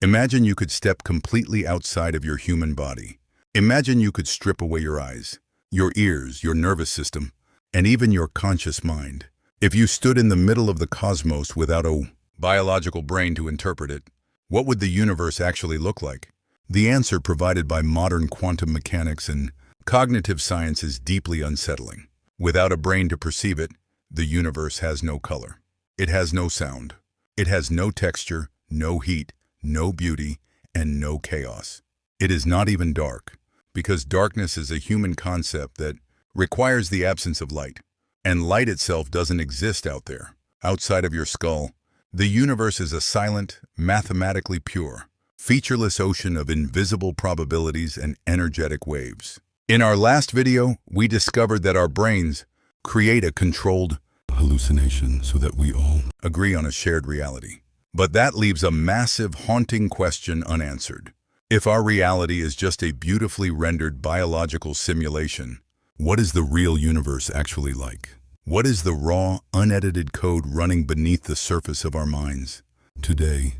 Imagine you could step completely outside of your human body. Imagine you could strip away your eyes, your ears, your nervous system, and even your conscious mind. If you stood in the middle of the cosmos without a biological brain to interpret it, what would the universe actually look like? The answer provided by modern quantum mechanics and cognitive science is deeply unsettling. Without a brain to perceive it, the universe has no color. It has no sound. It has no texture, no heat, no beauty, and no chaos. It is not even dark, because darkness is a human concept that requires the absence of light. And light itself doesn't exist out there. Outside of your skull, the universe is a silent, mathematically pure, featureless ocean of invisible probabilities and energetic waves. In our last video, we discovered that our brains create a controlled hallucination so that we all agree on a shared reality. But that leaves a massive, haunting question unanswered. If our reality is just a beautifully rendered biological simulation, what is the real universe actually like? What is the raw, unedited code running beneath the surface of our minds? Today,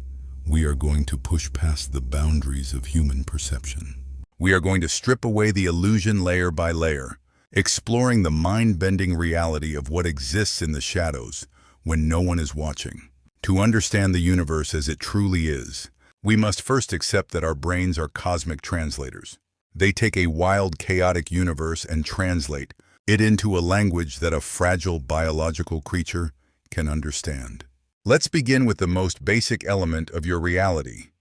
we are going to push past the boundaries of human perception. We are going to strip away the illusion layer by layer, exploring the mind-bending reality of what exists in the shadows when no one is watching. To understand the universe as it truly is, we must first accept that our brains are cosmic translators. They take a wild, chaotic universe and translate it into a language that a fragile biological creature can understand. Let's begin with the most basic element of your reality: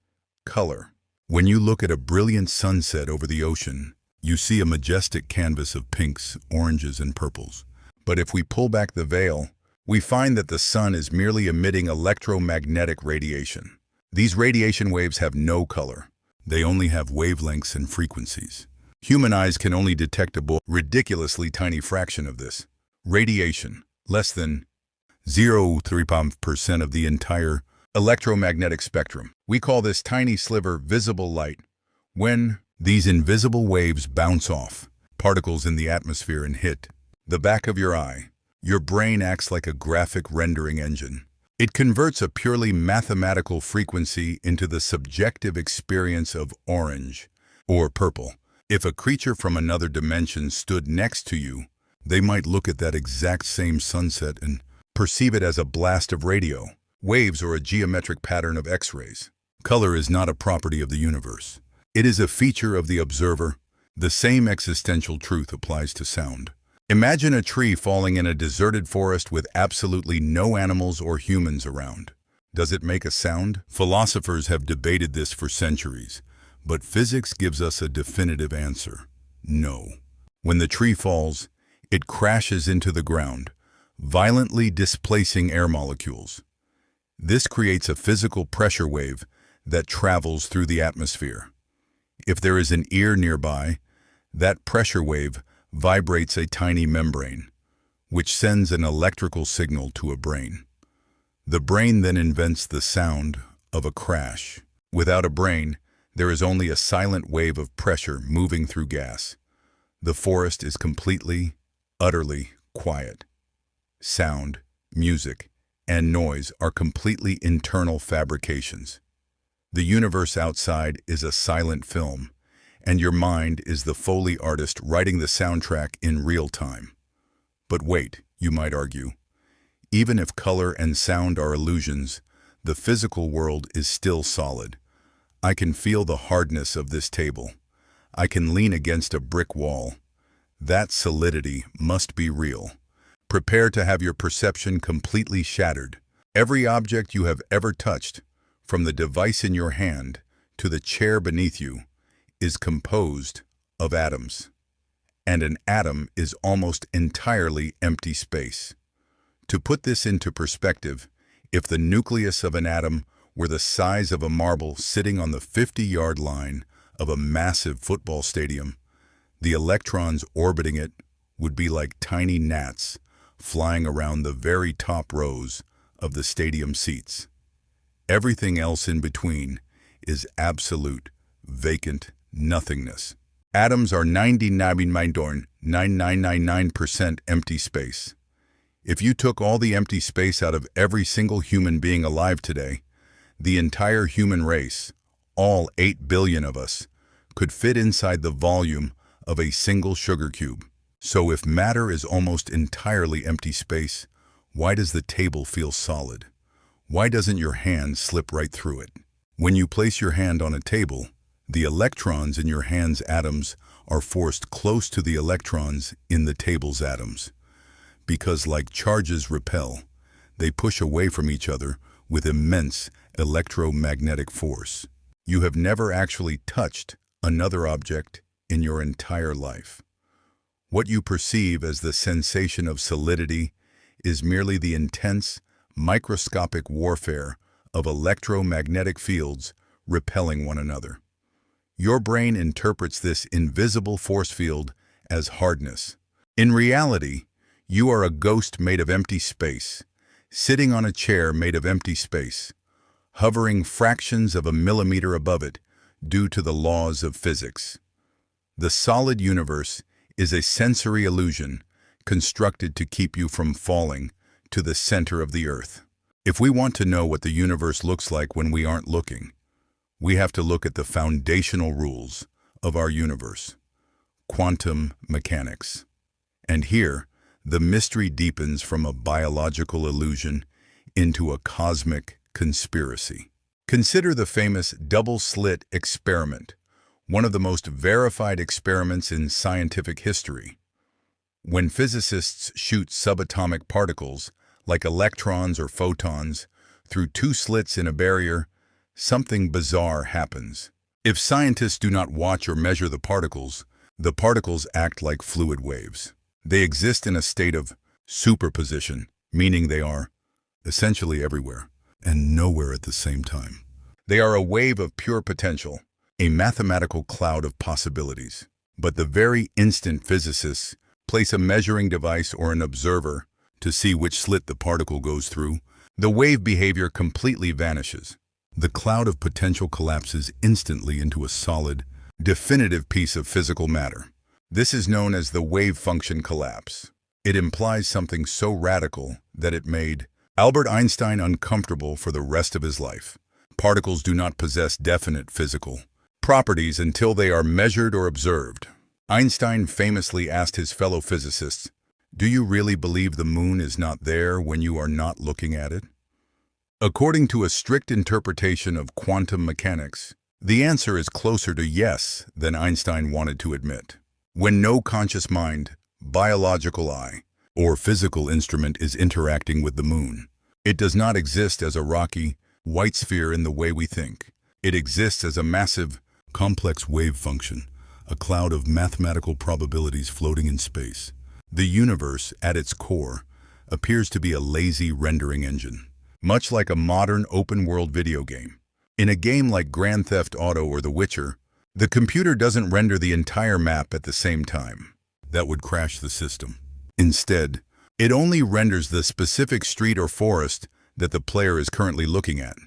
color. When you look at a brilliant sunset over the ocean, you see a majestic canvas of pinks, oranges, and purples. But if we pull back the veil, we find that the sun is merely emitting electromagnetic radiation. These radiation waves have no color. They only have wavelengths and frequencies. Human eyes can only detect a ridiculously tiny fraction of this radiation, less than 0.3% of the entire electromagnetic spectrum. We call this tiny sliver visible light. When these invisible waves bounce off particles in the atmosphere and hit the back of your eye, your brain acts like a graphic rendering engine. It converts a purely mathematical frequency into the subjective experience of orange or purple. If a creature from another dimension stood next to you, they might look at that exact same sunset and perceive it as a blast of radio waves or a geometric pattern of X-rays. Color is not a property of the universe. It is a feature of the observer. The same existential truth applies to sound. Imagine a tree falling in a deserted forest with absolutely no animals or humans around. Does it make a sound? Philosophers have debated this for centuries, but physics gives us a definitive answer: no. When the tree falls, it crashes into the ground, violently displacing air molecules. This creates a physical pressure wave that travels through the atmosphere. If there is an ear nearby, that pressure wave vibrates a tiny membrane, which sends an electrical signal to a brain. The brain then invents the sound of a crash. Without a brain, there is only a silent wave of pressure moving through gas. The forest is completely, utterly quiet. Sound, music, and noise are completely internal fabrications. The universe outside is a silent film, and your mind is the Foley artist writing the soundtrack in real time. But wait, you might argue. Even if color and sound are illusions, the physical world is still solid. I can feel the hardness of this table. I can lean against a brick wall. That solidity must be real. Prepare to have your perception completely shattered. Every object you have ever touched, from the device in your hand to the chair beneath you, is composed of atoms. And an atom is almost entirely empty space. To put this into perspective, if the nucleus of an atom were the size of a marble sitting on the 50-yard line of a massive football stadium, the electrons orbiting it would be like tiny gnats flying around the very top rows of the stadium seats. Everything else in between is absolute, vacant nothingness. Atoms are 99.999% empty space. If you took all the empty space out of every single human being alive today, the entire human race, all 8 billion of us, could fit inside the volume of a single sugar cube. So if matter is almost entirely empty space, why does the table feel solid? Why doesn't your hand slip right through it? When you place your hand on a table, the electrons in your hand's atoms are forced close to the electrons in the table's atoms. Because like charges repel, they push away from each other with immense electromagnetic force. You have never actually touched another object in your entire life. What you perceive as the sensation of solidity is merely the intense, microscopic warfare of electromagnetic fields repelling one another. Your brain interprets this invisible force field as hardness. In reality, you are a ghost made of empty space, sitting on a chair made of empty space, hovering fractions of a millimeter above it due to the laws of physics. The solid universe is a sensory illusion constructed to keep you from falling to the center of the earth. If we want to know what the universe looks like when we aren't looking, we have to look at the foundational rules of our universe, quantum mechanics. And here, the mystery deepens from a biological illusion into a cosmic conspiracy. Consider the famous double-slit experiment, one of the most verified experiments in scientific history. When physicists shoot subatomic particles, like electrons or photons, through two slits in a barrier, something bizarre happens. If scientists do not watch or measure the particles act like fluid waves. They exist in a state of superposition, meaning they are essentially everywhere and nowhere at the same time. They are a wave of pure potential, a mathematical cloud of possibilities. But the very instant physicists place a measuring device or an observer to see which slit the particle goes through, the wave behavior completely vanishes. The cloud of potential collapses instantly into a solid, definitive piece of physical matter. This is known as the wave function collapse. It implies something so radical that it made Albert Einstein uncomfortable for the rest of his life. Particles do not possess definite physical properties until they are measured or observed. Einstein famously asked his fellow physicists, "Do you really believe the moon is not there when you are not looking at it?" According to a strict interpretation of quantum mechanics, the answer is closer to yes than Einstein wanted to admit. When no conscious mind, biological eye, or physical instrument is interacting with the moon, it does not exist as a rocky, white sphere in the way we think. It exists as a massive, complex wave function, a cloud of mathematical probabilities floating in space. The universe, at its core, appears to be a lazy rendering engine, much like a modern open-world video game. In a game like Grand Theft Auto or The Witcher, the computer doesn't render the entire map at the same time. That would crash the system. Instead, it only renders the specific street or forest that the player is currently looking at.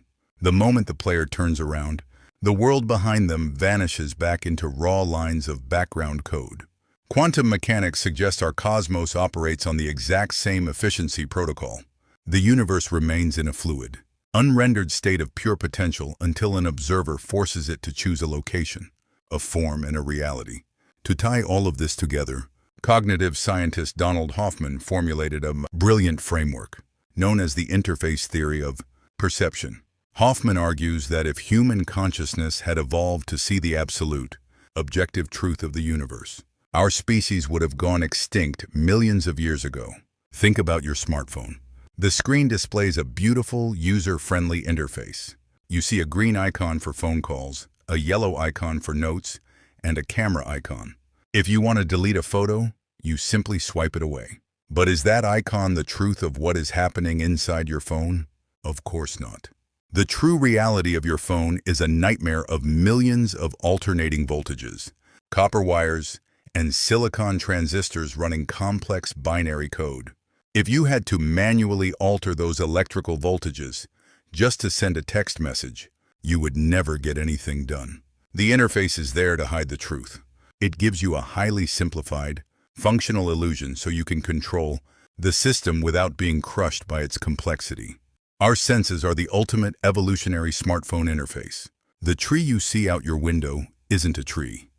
The moment the player turns around, the world behind them vanishes back into raw lines of background code. Quantum mechanics suggests our cosmos operates on the exact same efficiency protocol. The universe remains in a fluid, unrendered state of pure potential until an observer forces it to choose a location, a form, and a reality. To tie all of this together, cognitive scientist Donald Hoffman formulated a brilliant framework, known as the interface theory of perception. Hoffman argues that if human consciousness had evolved to see the absolute, objective truth of the universe, our species would have gone extinct millions of years ago. Think about your smartphone. The screen displays a beautiful, user-friendly interface. You see a green icon for phone calls, a yellow icon for notes, and a camera icon. If you want to delete a photo, you simply swipe it away. But is that icon the truth of what is happening inside your phone? Of course not. The true reality of your phone is a nightmare of millions of alternating voltages, copper wires, and silicon transistors running complex binary code. If you had to manually alter those electrical voltages just to send a text message, you would never get anything done. The interface is there to hide the truth. It gives you a highly simplified, functional illusion so you can control the system without being crushed by its complexity. Our senses are the ultimate evolutionary smartphone interface. The tree you see out your window isn't a tree.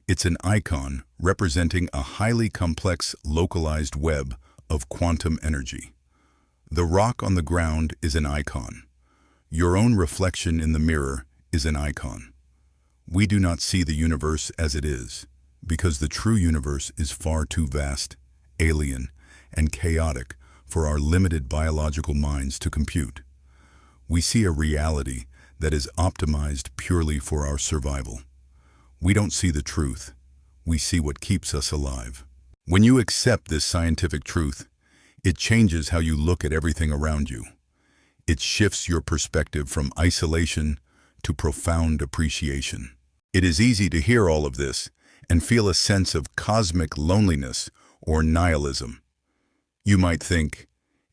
It's an icon representing a highly complex, localized web of quantum energy. The rock on the ground is an icon. Your own reflection in the mirror is an icon. We do not see the universe as it is, because the true universe is far too vast, alien, and chaotic for our limited biological minds to compute. We see a reality that is optimized purely for our survival. We don't see the truth. We see what keeps us alive. When you accept this scientific truth, it changes how you look at everything around you. It shifts your perspective from isolation to profound appreciation. It is easy to hear all of this and feel a sense of cosmic loneliness or nihilism. You might think,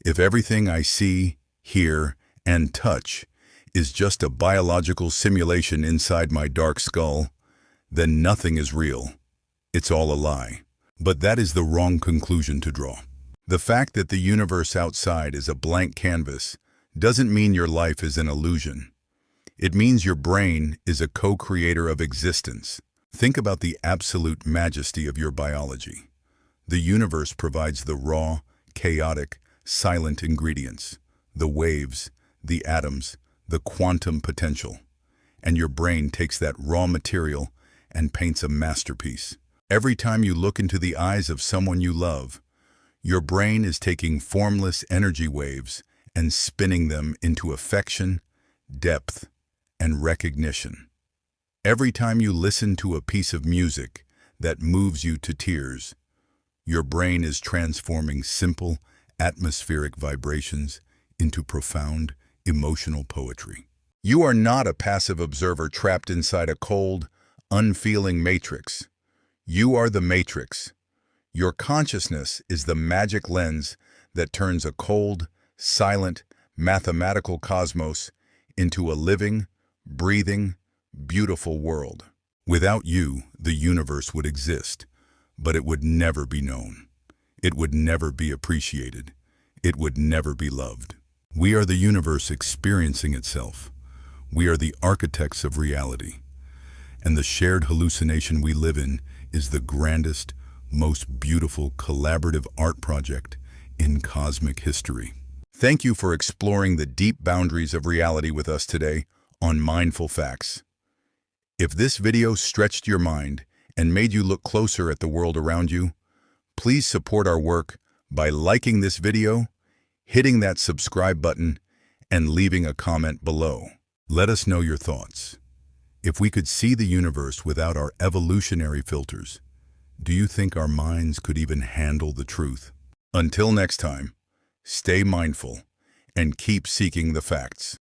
if everything I see, hear, and touch is just a biological simulation inside my dark skull, then nothing is real. It's all a lie. But that is the wrong conclusion to draw. The fact that the universe outside is a blank canvas doesn't mean your life is an illusion. It means your brain is a co-creator of existence. Think about the absolute majesty of your biology. The universe provides the raw, chaotic, silent ingredients, the waves, the atoms, the quantum potential. And your brain takes that raw material and paints a masterpiece. Every time you look into the eyes of someone you love, your brain is taking formless energy waves and spinning them into affection, depth, and recognition. Every time you listen to a piece of music that moves you to tears, your brain is transforming simple, atmospheric vibrations into profound, emotional poetry. You are not a passive observer trapped inside a cold, unfeeling matrix. You are the matrix. Your consciousness is the magic lens that turns a cold, silent, mathematical cosmos into a living, breathing, beautiful world. Without you, the universe would exist, but it would never be known. It would never be appreciated. It would never be loved. We are the universe experiencing itself. We are the architects of reality. And the shared hallucination we live in is the grandest, most beautiful collaborative art project in cosmic history. Thank you for exploring the deep boundaries of reality with us today on Mindful Facts. If this video stretched your mind and made you look closer at the world around you, please support our work by liking this video, hitting that subscribe button, and leaving a comment below. Let us know your thoughts. If we could see the universe without our evolutionary filters, do you think our minds could even handle the truth? Until next time, stay mindful and keep seeking the facts.